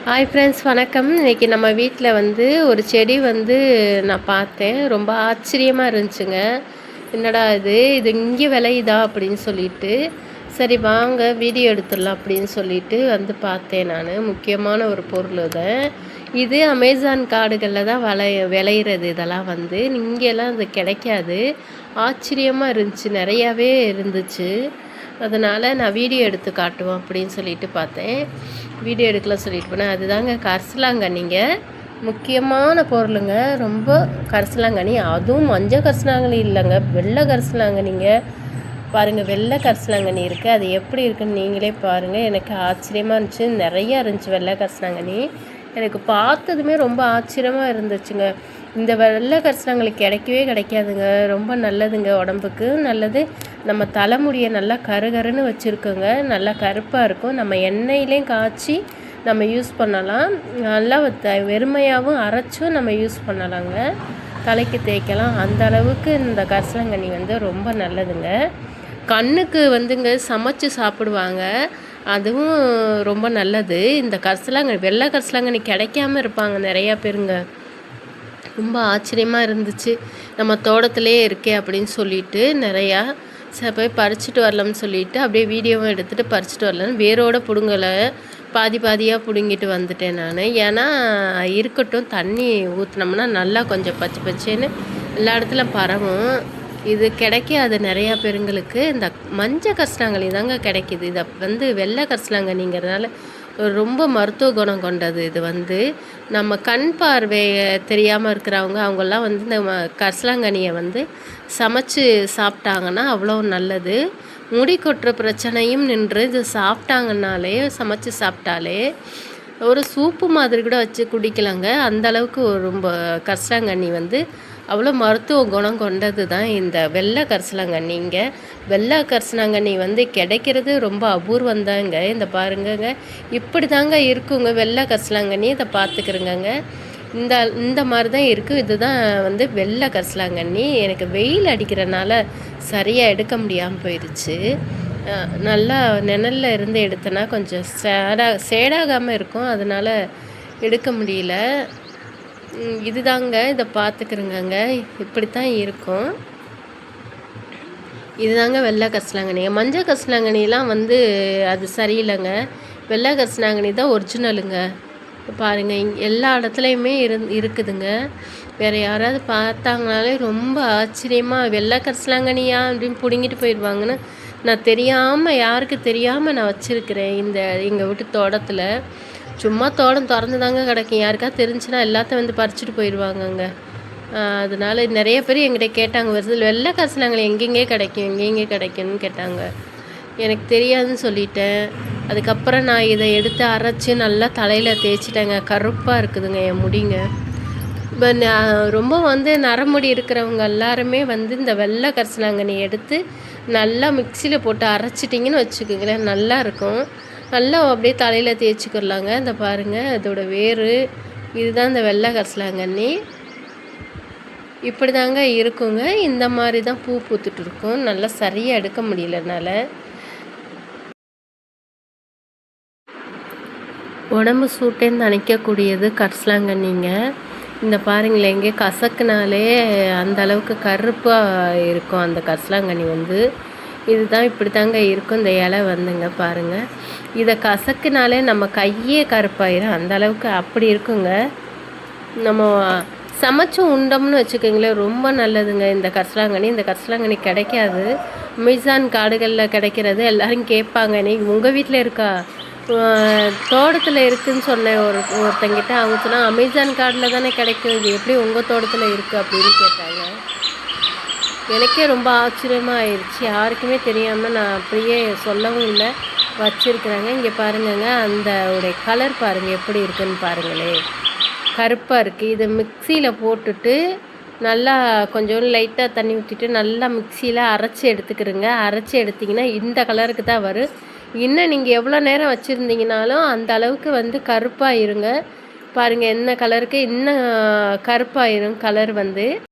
Hi friends, வணக்கம். இன்றைக்கி நம்ம வீட்டில் ஒரு செடி நான் பார்த்தேன். ரொம்ப ஆச்சரியமாக இருந்துச்சுங்க. என்னடா இது இங்கே விளையுதா அப்படின்னு சொல்லிட்டு, சரி வாங்க வீடியோ எடுத்துடலாம் அப்படின்னு சொல்லிட்டு பார்த்தேன். நான் முக்கியமான ஒரு பொருள் இது அமேசான் காடுகளில் தான் விளையிறது. இதெல்லாம் இங்கெல்லாம் அது கிடைக்காது. ஆச்சரியமாக இருந்துச்சு, நிறையாவே இருந்துச்சு. அதனால் நான் வீடியோ எடுத்து காட்டுவோம் அப்படின்னு சொல்லிட்டு பார்த்தேன். வீடியோ எடுக்கலாம் சொல்லிட்டு போனேன். அதுதாங்க கரிசலாங்கண்ணிங்க. முக்கியமான பொருளுங்க. ரொம்ப கரிசலாங்கண்ணி, அதுவும் மஞ்சள் கரிசலாங்கண்ணி இல்லைங்க, வெள்ளை கரிசலாங்கண்ணிங்க. பாருங்கள், வெள்ளை கரிசலாங்கண்ணி இருக்குது. அது எப்படி இருக்குன்னு நீங்களே பாருங்கள். எனக்கு ஆச்சரியமாக இருந்துச்சு. நிறையா இருந்துச்சு வெள்ளை கரிசலாங்கண்ணி. எனக்கு பார்த்ததுமே ரொம்ப ஆச்சரியமாக இருந்துச்சுங்க. இந்த வெள்ளை கரிசலாங்கண்ணி கிடைக்கவே கிடைக்காதுங்க. ரொம்ப நல்லதுங்க, உடம்புக்கு நல்லது. நம்ம தலைமுடியை நல்லா கருகருன்னு வச்சுருக்கோங்க. நல்லா கருப்பாக இருக்கும். நம்ம எண்ணெயிலையும் காய்ச்சி நம்ம யூஸ் பண்ணலாம். நல்லா வெறுமையாகவும் அரைச்சும் நம்ம யூஸ் பண்ணலாங்க. தலைக்கு தேய்க்கலாம். அந்த அளவுக்கு இந்த கரிசலாங்கண்ணி ரொம்ப நல்லதுங்க. கண்ணுக்கு சமைச்சு சாப்பிடுவாங்க. அதுவும் ரொம்ப நல்லது. இந்த கரிசலாங்கண்ணி, வெள்ளை கரிசலாங்கண்ணி கிடைக்காம இருப்பாங்க நிறையா பேருங்க. ரொம்ப ஆச்சரியமாக இருந்துச்சு. நம்ம தோட்டத்திலே இருக்கே அப்படின்னு சொல்லிட்டு நிறையா போய் பறிச்சுட்டு வரலாம்னு சொல்லிட்டு அப்படியே வீடியோவும் எடுத்துகிட்டு பறிச்சுட்டு வரலான்னு வேரோட பிடுங்கலை, பாதி பாதியாக பிடுங்கிட்டு வந்துட்டேன் நான். ஏன்னா இருக்கட்டும், தண்ணி ஊற்றினோம்னா நல்லா கொஞ்சம் பச்சை பச்சேன்னு எல்லா இடத்துல பரவும். இது கிடைக்காது நிறையா பேருங்களுக்கு. இந்த மஞ்சள் கரிசலாங்கண்ணி தாங்க கிடைக்கிது. இதை வெள்ளை கரிசலாங்கண்ணிங்கிறதுனால ரொம்ப மருத்துவ குணம் கொண்டது. இது நம்ம கண் பார்வை தெரியாமல் இருக்கிறவங்க அவங்கெல்லாம் இந்த கரிசலாங்கண்ணியை சமைச்சு சாப்பிட்டாங்கன்னா அவ்வளோ நல்லது. முடி கொட்டுற பிரச்சனையும் நின்று இது சாப்பிட்டாங்கன்னாலே, சமைச்சு சாப்பிட்டாலே ஒரு சூப்பு மாதிரி கூட வச்சு குடிக்கலாங்க. அந்தளவுக்கு ரொம்ப கரிசலாங்கண்ணி அவ்வளோ மருத்துவ குணம் கொண்டது தான் இந்த வெள்ளை கரிசலாங்கண்ணிங்க. வெள்ளை கரிசலாங்கண்ணி கிடைக்கிறது ரொம்ப அபூர்வந்தாங்க. இந்த பாருங்கங்க, இப்படி தாங்க இருக்குங்க வெள்ளை கரிசலாங்கண்ணி. இதை பார்த்துக்கிறேங்க. இந்த மாதிரி தான் இருக்குது. இதுதான் வெள்ளை கரிசலாங்கண்ணி. எனக்கு வெயில் அடிக்கிறனால சரியாக எடுக்க முடியாமல் போயிடுச்சு. நல்லா நிழலில் இருந்து எடுத்தேன்னா கொஞ்சம் சேடாகாமல் இருக்கும். அதனால் எடுக்க முடியல. இதுதாங்க, இதை பார்த்துக்கிறேங்க. இப்படித்தான் இருக்கும். இதுதாங்க வெள்ளை கரிசலாங்கண்ணி. மஞ்சள் கரிசலாங்கண்ணிலாம் அது சரியில்லைங்க. வெள்ளை கரிசலாங்கண்ணி தான் ஒரிஜினலுங்க. பாருங்கள், எல்லா இடத்துலையுமே இருக்குதுங்க. வேறு யாராவது பார்த்தாங்கனாலே ரொம்ப ஆச்சரியமாக, வெள்ளை கரிசலாங்கண்ணியா அப்படின்னு பிடுங்கிட்டு போயிடுவாங்கன்னு நான் தெரியாமல், யாருக்கு தெரியாமல் நான் வச்சுருக்கிறேன் எங்கள் வீட்டு தோட்டத்தில். சும்மா தோட்டம் திறந்து தாங்க கிடக்கும். யாருக்காவது தெரிஞ்சுன்னா எல்லாத்தையும் பறிச்சுட்டு போயிடுவாங்கங்க. அதனால நிறைய பேர் என்கிட்ட கேட்டாங்க, வெள்ளை கரிசலாங்கண்ணி எங்கெங்கே கிடைக்கும்னு கேட்டாங்க. எனக்கு தெரியாதுன்னு சொல்லிட்டேன். அதுக்கப்புறம் நான் இதை எடுத்து அரைச்சி நல்லா தலையில் தேய்ச்சிட்டேங்க. கருப்பாக இருக்குதுங்க என் முடிங்க. இப்போ ரொம்ப நரமுடி இருக்கிறவங்க எல்லாருமே இந்த வெள்ளை கரிசலாங்கண்ணி எடுத்து நல்லா மிக்சியில் போட்டு அரைச்சிட்டிங்கன்னு வச்சுக்கோங்களேன், நல்லா இருக்கும். நல்லா அப்படியே தலையில் தேய்ச்சிக்கிடலாங்க. இந்த பாருங்கள், அதோட வேர் இதுதான் இந்த வெள்ளை கரிசலாங்கண்ணி. இப்படி தாங்க இருக்குங்க. இந்த மாதிரி தான் பூ பூத்துட்டு இருக்கும். நல்லா சரியாக எடுக்க முடியலனால. உடம்பு சூட்டேன்னு நினைக்கக்கூடியது கரிசலாங்கண்ணிங்க. இந்த பாருங்களேன், எங்கே கசக்குனாலே அந்த அளவுக்கு கருப்பாக இருக்கும் அந்த கரிசலாங்கண்ணி. இதுதான் இப்படி தாங்க இருக்கும். இந்த இலை பாருங்கள், இதை கசக்குனாலே நம்ம கையே கருப்பாயிரும். அந்த அளவுக்கு அப்படி இருக்குங்க. நம்ம சமைச்சும் உண்டோம்னு வச்சுக்கோங்களேன், ரொம்ப நல்லதுங்க இந்த கரிசலாங்கண்ணி. இந்த கரிசலாங்கண்ணி கிடைக்காது. அமேசான் காடுகளில் கிடைக்கிறது. எல்லோரும் கேட்பாங்க, நீ உங்கள் வீட்டில் இருக்கா, தோட்டத்தில் இருக்குதுன்னு சொன்னேன் ஒருத்தங்கிட்ட. அவங்க சொன்னால் அமேசான் காடில் தானே கிடைக்கும், இது எப்படி உங்கள் தோட்டத்தில் இருக்குது அப்படின்னு கேட்டாங்க. எனக்கே ரொம்ப ஆச்சரியமாக ஆயிடுச்சு. யாருக்குமே தெரியாமல் நான் அப்படியே சொல்லவும் இல்லை, வச்சுருக்குறாங்க. இங்கே பாருங்கங்க, அந்த உடைய கலர் பாருங்கள் எப்படி இருக்குதுன்னு பாருங்களே, கருப்பாக இருக்குது. இதை மிக்சியில் போட்டுட்டு நல்லா கொஞ்சம் லைட்டாக தண்ணி ஊற்றிட்டு நல்லா மிக்சியில் அரைச்சி எடுத்துக்கிறேங்க. அரைச்சி எடுத்திங்கன்னா இந்த கலருக்கு தான் வரும். இன்னும் நீங்கள் எவ்வளோ நேரம் வச்சுருந்தீங்கனாலும் அந்த அளவுக்கு கருப்பாயிருங்க. பாருங்கள், என்ன கலருக்கு இன்னும் கருப்பாயிரும் கலர்